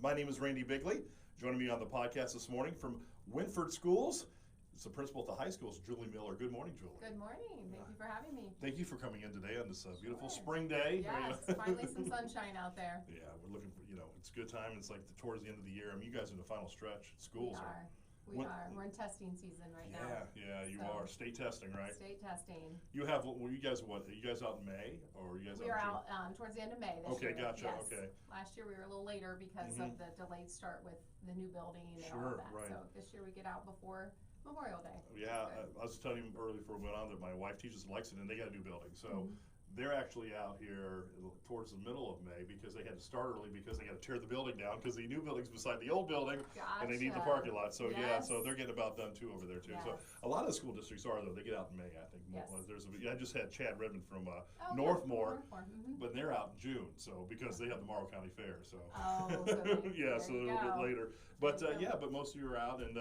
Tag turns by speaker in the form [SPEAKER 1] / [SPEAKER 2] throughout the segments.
[SPEAKER 1] My name is Randy Bigley. Joining me on the podcast this morning from Wynford Schools, it's the principal at the high schools, Julie Miller. Good morning, Julie.
[SPEAKER 2] Good morning. Thank you for having me.
[SPEAKER 1] Thank you for coming in today on this beautiful spring day.
[SPEAKER 2] Yes, finally some sunshine out there.
[SPEAKER 1] Yeah, we're looking for, it's a good time. It's like towards the end of the year. I mean, you guys are in the final stretch. Schools are.
[SPEAKER 2] We are. We're in testing season right now.
[SPEAKER 1] Yeah, you are. State testing, right?
[SPEAKER 2] State testing.
[SPEAKER 1] You have, are you guys out in May, or are you guys out in June?
[SPEAKER 2] We are out towards the end of May this year.
[SPEAKER 1] Okay, gotcha,
[SPEAKER 2] yes.
[SPEAKER 1] okay.
[SPEAKER 2] Last year we were a little later because of the delayed start with the new building and all of that.
[SPEAKER 1] Right.
[SPEAKER 2] So this year we get out before Memorial Day.
[SPEAKER 1] Yeah, I was telling you earlier before we went on that my wife teaches in Lexington, and they got a new building. So they're actually out here towards the middle of May because they had to start early because they got to tear the building down because the new building's beside the old building and they need the parking lot. So yeah, so they're getting about done too over there too.
[SPEAKER 2] Yes.
[SPEAKER 1] So a lot of the school districts are though. They get out in May, I think.
[SPEAKER 2] Yes.
[SPEAKER 1] I just had Chad Redmond from Northmore,
[SPEAKER 2] Mm-hmm.
[SPEAKER 1] but they're out in June. So because they have the Morrow County Fair. So
[SPEAKER 2] yeah,
[SPEAKER 1] so a little bit later. But but most of you are out, and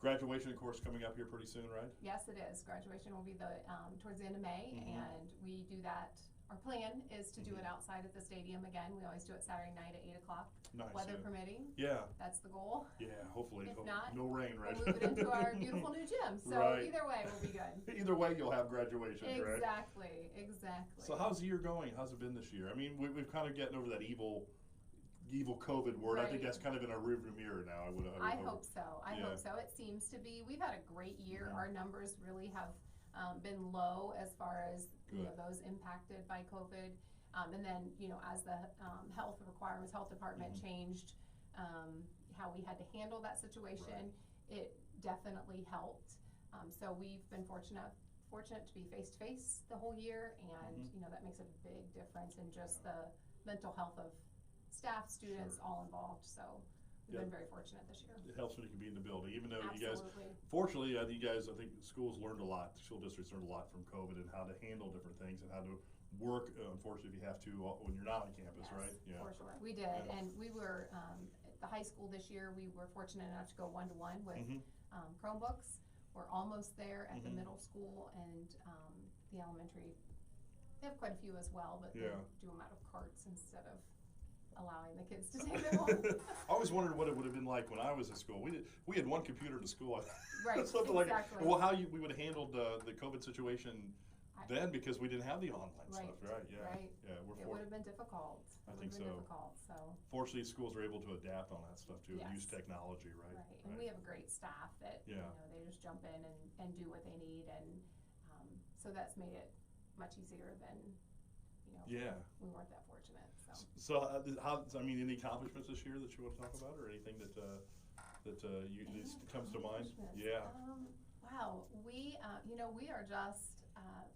[SPEAKER 1] graduation, of course, coming up here pretty soon, right?
[SPEAKER 2] Yes, it is. Graduation will be towards the end of May, and we do that. Our plan is to do it outside at the stadium again. We always do it Saturday night at 8 o'clock, weather permitting. Yeah. That's the goal.
[SPEAKER 1] Yeah, hopefully.
[SPEAKER 2] If not,
[SPEAKER 1] no rain, right?
[SPEAKER 2] We'll move it into our beautiful new gym. So either way, we'll be good.
[SPEAKER 1] Either way, you'll have graduation, right?
[SPEAKER 2] Exactly.
[SPEAKER 1] So how's the year going? How's it been this year? I mean, we've kind of getting over that evil COVID word. I think that's kind of in our rearview mirror now.
[SPEAKER 2] I hope so. I hope so. It seems to be. We've had a great year. Our numbers really have been low as far as those impacted by COVID, and then as the health department changed how we had to handle that situation, it definitely helped. So we've been fortunate to be face to face the whole year, and that makes a big difference in just the mental health of staff, students, all involved. So we've been very fortunate this year. It
[SPEAKER 1] helps when you can be in the building, even though you guys, fortunately, I think schools learned a lot, school districts learned a lot from COVID and how to handle different things and how to work, unfortunately, if you have to, when you're not on campus, right?
[SPEAKER 2] Yeah, for sure. We did, and we were, at the high school this year, we were fortunate enough to go one-to-one with Chromebooks. We're almost there at the middle school and the elementary. They have quite a few as well, but they do them out of carts instead of allowing the kids to take them home.
[SPEAKER 1] I always wondered what it would have been like when I was in school. We had one computer in school.
[SPEAKER 2] Right,
[SPEAKER 1] something
[SPEAKER 2] exactly.
[SPEAKER 1] Like, well, how we would have handled the COVID situation then because we didn't have the online stuff, right? Yeah,
[SPEAKER 2] right.
[SPEAKER 1] Yeah,
[SPEAKER 2] it would have been difficult.
[SPEAKER 1] I think so.
[SPEAKER 2] So
[SPEAKER 1] fortunately, schools are able to adapt on that stuff too, use technology, right?
[SPEAKER 2] Right, and we have a great staff that they just jump in and do what they need, and so that's made it much easier than. We weren't that fortunate.
[SPEAKER 1] So any accomplishments this year that you want to talk about, or anything that comes to mind? Yeah.
[SPEAKER 2] Wow, we we are just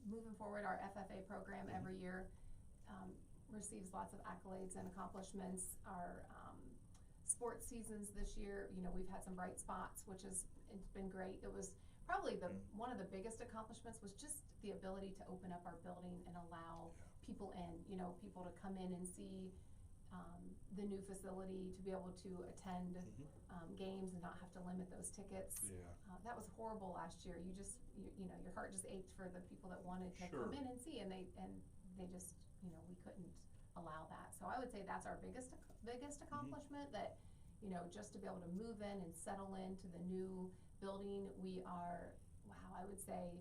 [SPEAKER 2] moving forward. Our FFA program every year receives lots of accolades and accomplishments. Our sports seasons this year, we've had some bright spots, it's been great. It was probably one of the biggest accomplishments was just the ability to open up our building and allow people in, people to come in and see the new facility, to be able to attend games and not have to limit those tickets. That was horrible last year. Your heart just ached for the people that wanted to come in and see, and they just, we couldn't allow that. So I would say that's our biggest accomplishment, that, just to be able to move in and settle into the new building. We are, I would say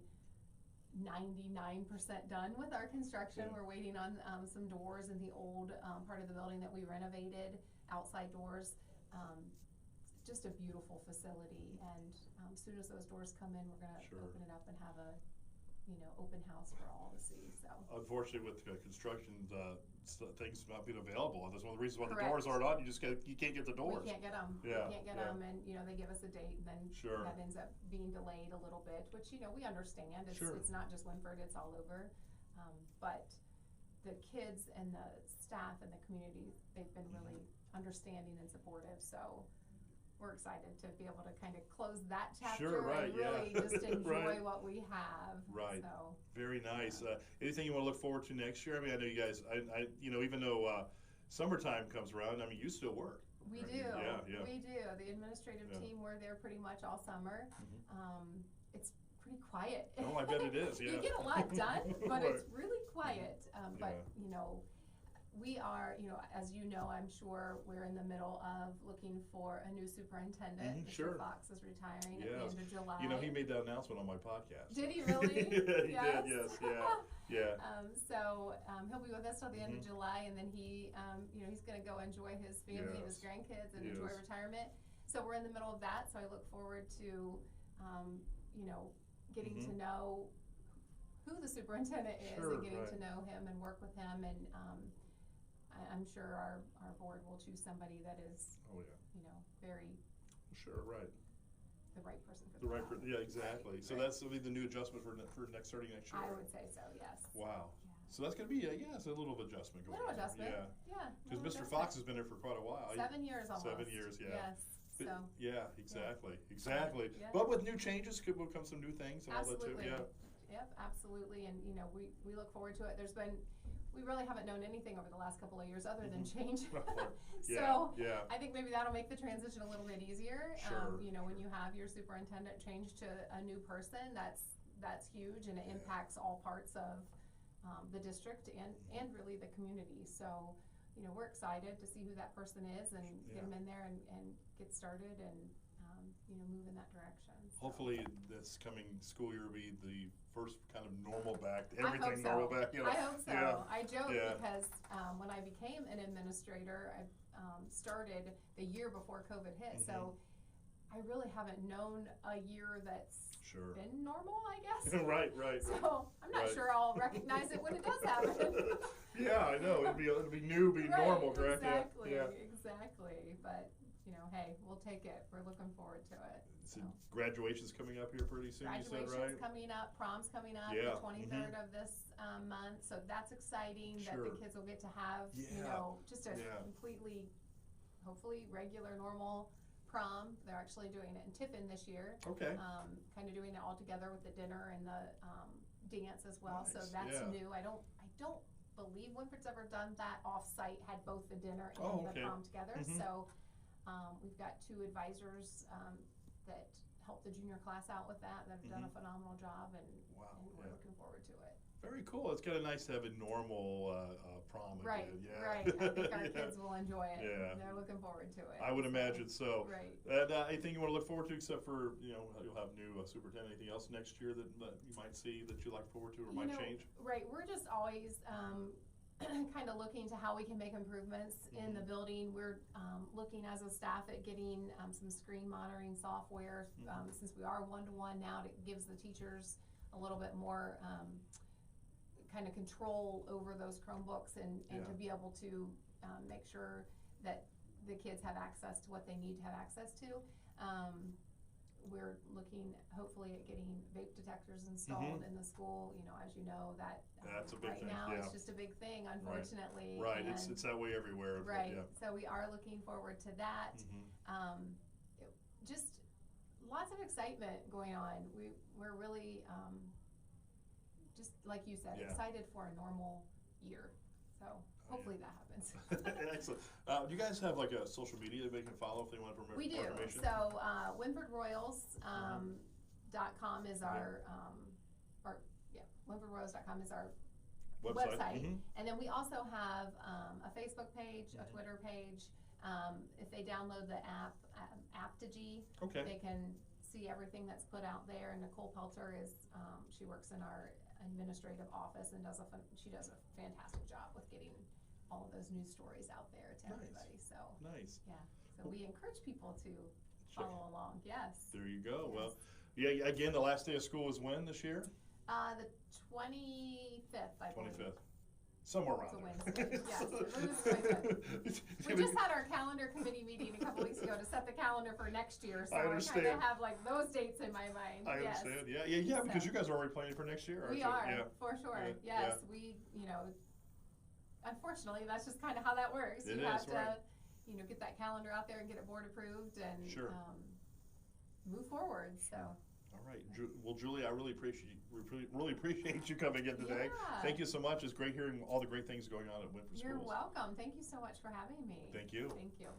[SPEAKER 2] 99% done with our construction. We're waiting on some doors in the old part of the building that we renovated, outside doors. Just a beautiful facility, and as soon as those doors come in, we're going to open it up and have a open house for all to see. So
[SPEAKER 1] unfortunately, with construction things not being available, that's one of the reasons why the doors aren't on. You can't get the doors.
[SPEAKER 2] We can't get them. We can't get them, and they give us a date, and then that ends up being delayed a little bit. Which we understand. It's not just Wynford; it's all over. But the kids and the staff and the community, they've been really understanding and supportive. So we're excited to be able to kind of close that chapter and really just enjoy what we have.
[SPEAKER 1] Right.
[SPEAKER 2] So,
[SPEAKER 1] very nice. Anything you want to look forward to next year? I mean, I know you guys. Even though summertime comes around, you still work.
[SPEAKER 2] We do. We do. The administrative team, we're there pretty much all summer. It's pretty quiet.
[SPEAKER 1] Oh, I bet it is. Yeah.
[SPEAKER 2] You get a lot done, but it's really quiet. But we are, as you know, I'm sure we're in the middle of looking for a new superintendent. Mr.
[SPEAKER 1] Sure.
[SPEAKER 2] Fox is retiring at
[SPEAKER 1] Yes.
[SPEAKER 2] the end of July.
[SPEAKER 1] He made that announcement on my podcast.
[SPEAKER 2] Did he really?
[SPEAKER 1] Yeah, he did, yes, yeah.
[SPEAKER 2] So he'll be with us till the end of July, and then he's going to go enjoy his family and his grandkids and enjoy retirement. So we're in the middle of that. So I look forward to, getting to know who the superintendent is and getting to know him and work with him. And I'm sure our board will choose somebody that is, very
[SPEAKER 1] Sure, right.
[SPEAKER 2] the right person for the job.
[SPEAKER 1] Yeah, exactly. So that's will be the new adjustment for starting next year.
[SPEAKER 2] I would say so, yes.
[SPEAKER 1] Wow.
[SPEAKER 2] Yeah.
[SPEAKER 1] So that's going to be it's a little adjustment going on.
[SPEAKER 2] Adjustment.
[SPEAKER 1] Yeah.
[SPEAKER 2] Yeah.
[SPEAKER 1] Because Mr. Fox has been there for quite a while.
[SPEAKER 2] 7 years almost.
[SPEAKER 1] 7 years, yeah.
[SPEAKER 2] Yes. So.
[SPEAKER 1] Yeah, exactly. Exactly.
[SPEAKER 2] Yeah.
[SPEAKER 1] But with new changes will come some new things and
[SPEAKER 2] Absolutely.
[SPEAKER 1] all that too. Yeah.
[SPEAKER 2] Yep, absolutely. And we look forward to it. We really haven't known anything over the last couple of years other than change. So I think maybe that'll make the transition a little bit easier.
[SPEAKER 1] Sure.
[SPEAKER 2] When you have your superintendent change to a new person, that's huge, and it impacts all parts of the district and really the community. So we're excited to see who that person is and get them in there and get started and move in that direction. So.
[SPEAKER 1] Hopefully this coming school year will be the first kind of normal back, everything
[SPEAKER 2] I hope so.
[SPEAKER 1] normal back.
[SPEAKER 2] I hope so.
[SPEAKER 1] Yeah.
[SPEAKER 2] I joke because when I became an administrator, I started the year before COVID hit. So I really haven't known a year that's been normal, I guess.
[SPEAKER 1] Right.
[SPEAKER 2] So I'm not sure I'll recognize it when it does happen.
[SPEAKER 1] Yeah, I know. It'll be new, normal, correct?
[SPEAKER 2] Exactly.
[SPEAKER 1] Yeah.
[SPEAKER 2] Exactly. But hey, we'll take it. We're looking forward to it.
[SPEAKER 1] So graduation's coming up here pretty soon, you said, right?
[SPEAKER 2] Graduation's coming up, prom's coming up, the 23rd of this month, so that's exciting that the kids will get to have, just a completely, hopefully, regular, normal prom. They're actually doing it in Tiffin this year.
[SPEAKER 1] Okay.
[SPEAKER 2] Kind of doing it all together with the dinner and the dance as well, so that's new. I don't believe Wynford's ever done that off-site, had both the dinner and the prom together, so we've got 2 advisors that help the junior class out with that have done a phenomenal job, and we're looking forward to it.
[SPEAKER 1] Very cool. It's kind of nice to have a normal prom
[SPEAKER 2] again.
[SPEAKER 1] Yeah.
[SPEAKER 2] Right. I think our kids will enjoy it.
[SPEAKER 1] Yeah.
[SPEAKER 2] They're looking forward to it.
[SPEAKER 1] I would imagine so.
[SPEAKER 2] Right.
[SPEAKER 1] Anything you want to look forward to except for, you'll have new superintendent, anything else next year that you might see that you look forward to or might change?
[SPEAKER 2] Right. We're just always kind of looking to how we can make improvements in the building. We're looking as a staff at getting some screen monitoring software since we are one-to-one now. It gives the teachers a little bit more kind of control over those Chromebooks and to be able to make sure that the kids have access to what they need to have access to. We're looking hopefully at getting vape detectors installed in the school. As you know, that's a big thing. Right now it's just a big thing, unfortunately.
[SPEAKER 1] Right. It's that way everywhere.
[SPEAKER 2] Right. So we are looking forward to that. Just lots of excitement going on. We're really just like you said, excited for a normal year. So hopefully that happens.
[SPEAKER 1] Excellent. Do you guys have like a social media that they can follow if they want to promote information?
[SPEAKER 2] We do. So WynfordRoyals.com is our WynfordRoyals.com is our website. And then we also have a Facebook page, a Twitter page. If they download the app, Aptogy, they can see everything that's put out there. And Nicole Pelter she works in our administrative office and she does a fantastic job with getting all of those news stories out there to everybody. So
[SPEAKER 1] nice.
[SPEAKER 2] Yeah. So we encourage people to follow along. Yes.
[SPEAKER 1] There you go. Yes. Well, again, the last day of school is when this year?
[SPEAKER 2] The 25th, I believe.
[SPEAKER 1] 25th. Somewhere around
[SPEAKER 2] there. Yes, we just had our calendar committee meeting a couple weeks ago to set the calendar for next year, so I kind of have like those dates in my mind.
[SPEAKER 1] I understand. Yeah, because you guys are already planning for next year, aren't you?
[SPEAKER 2] We are, for sure. Yes, we, unfortunately, that's just kind of how that works. You have to, get that calendar out there and get it board approved and move forward. So.
[SPEAKER 1] All right. Well, Julie, I really appreciate you coming in today.
[SPEAKER 2] Yeah.
[SPEAKER 1] Thank you so much. It's great hearing all the great things going on at Wynford Schools.
[SPEAKER 2] You're welcome. Thank you so much for having me.
[SPEAKER 1] Thank you.
[SPEAKER 2] Thank you.